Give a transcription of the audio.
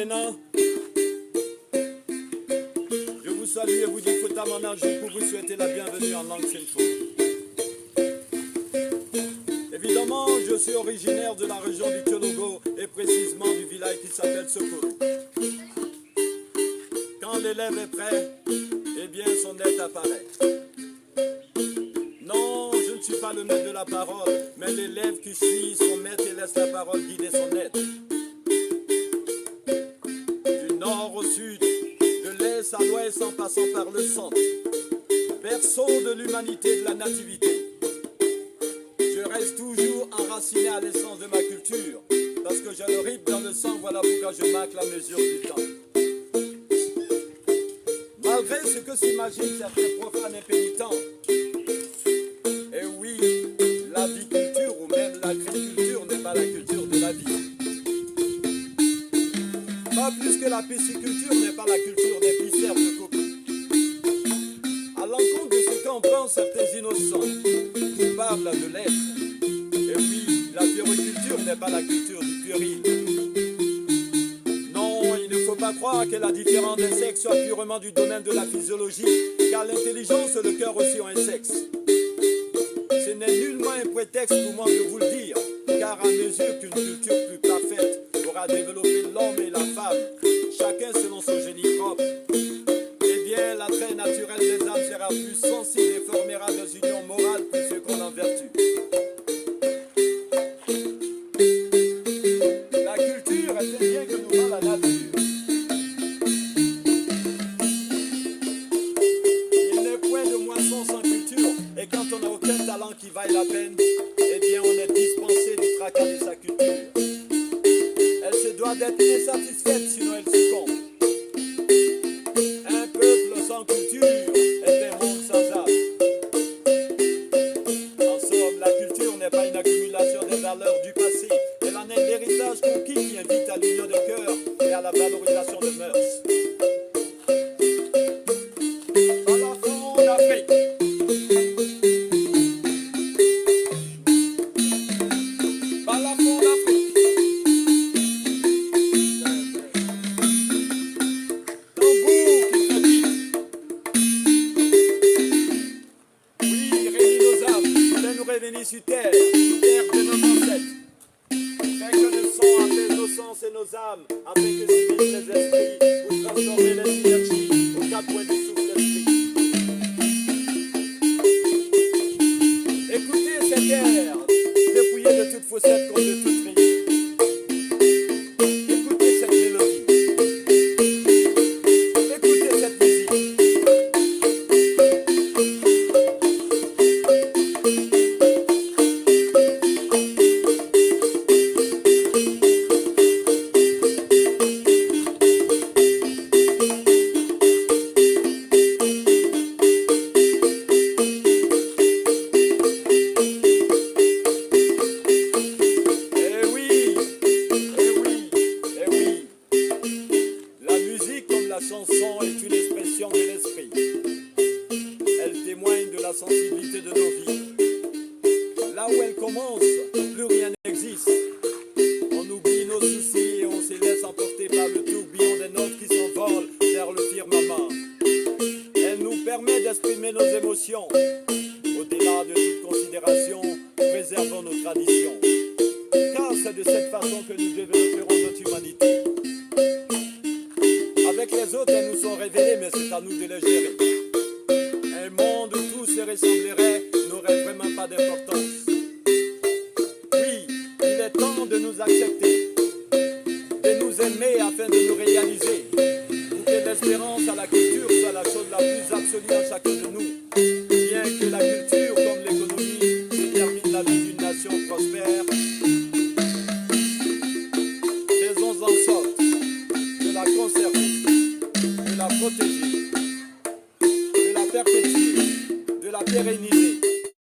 maintenant, je vous salue et vous dis Kotamanajou pour vous souhaiter la bienvenue en langue Senfo. Évidemment, je suis originaire de la région du Tchologo et précisément du village qui s'appelle Sokoro. Quand l'élève est prêt, eh bien son aide apparaît. Non, je ne suis pas le maître de la parole, mais l'élève qui suit son maître et laisse la parole guider son aide. Du nord au sud, de l'est à l'ouest en passant par le centre, berceau de l'humanité, de la nativité. Je reste toujours enraciné à l'essence de ma culture, parce que j'ai le rythme dans le sang, voilà pourquoi je marque la mesure du temps. Malgré ce que s'imaginent certains profanes impénitents, et oui, la viculture ou même l'agriculture n'est pas la culture de la vie. Pas plus que la pisciculture n'est pas la culture des piscères de coco. À l'encontre de ce qu'en pensent certains innocents qui parlent de l'être, et oui, la puériculture n'est pas la culture du puéril. Non, il ne faut pas croire que la différence des sexes soit purement du domaine de la physiologie, car l'intelligence et le cœur aussi ont un sexe. Ce n'est nullement un prétexte pour moi de vous le dire, car à mesure qu'une culture plus parfaite aura développé l'homme et la femme, chacun selon son génie propre, eh bien l'attrait naturel des âmes sera plus sensible et formera des unions morales plus fécondes en vertu. La culture est un bien que nous rend la nature. Il n'est point de moisson sans culture, et quand on n'a aucun talent qui vaille la peine, eh bien on est dispensé du tracas de sa culture. Elle se doit d'être insatisfaite, sinon elle succombe. Un peuple sans culture est un monde sans âme. En somme, la culture n'est pas une accumulation des valeurs du passé, elle en est l'héritage conquis qui invite à l'union de cœur et à la valorisation de mœurs. Balafon d'Afrique. Balafon d'Afrique. Tambour qui crépite. Oui, réunis nos âmes, fais-nous revenir sur terre, terre de nos ancêtres. Fais que le son apaise nos sens et nos âmes, afin que civilisent les esprits pour transformer les énergies aux quatre points du souffle d'esprit. Écoutez cet air, dépouillé de toute faussette comme de toute rayée. Écoutez cette mélodie. Écoutez cette musique. Eh oui, eh oui, eh oui. La musique, comme la chanson, est une expression de l'esprit. Elle témoigne de la sensibilité de nos vies. Là où elle commence, plus rien n'existe. On oublie nos soucis et on se laisse emporter par le tourbillon des notes qui s'envolent vers le firmament. Elle nous permet d'exprimer nos émotions. Au-delà de toute considération, préservons nos traditions. Car c'est de cette façon que nous développerons notre humanité. Avec les autres, elles nous sont révélées, mais c'est à nous de les gérer. Un monde où tout se ressemblerait n'aurait vraiment pas d'importance. Oui, il est temps de nous accepter, de nous aimer afin de nous réaliser, pour que l'espérance à la culture soit la chose la plus absolue en chacun de nous. Bien que la culture, comme l'économie, détermine la vie d'une nation prospère, faisons en sorte de la conserver, de la protéger, de la perpétuer, de la pérenniser.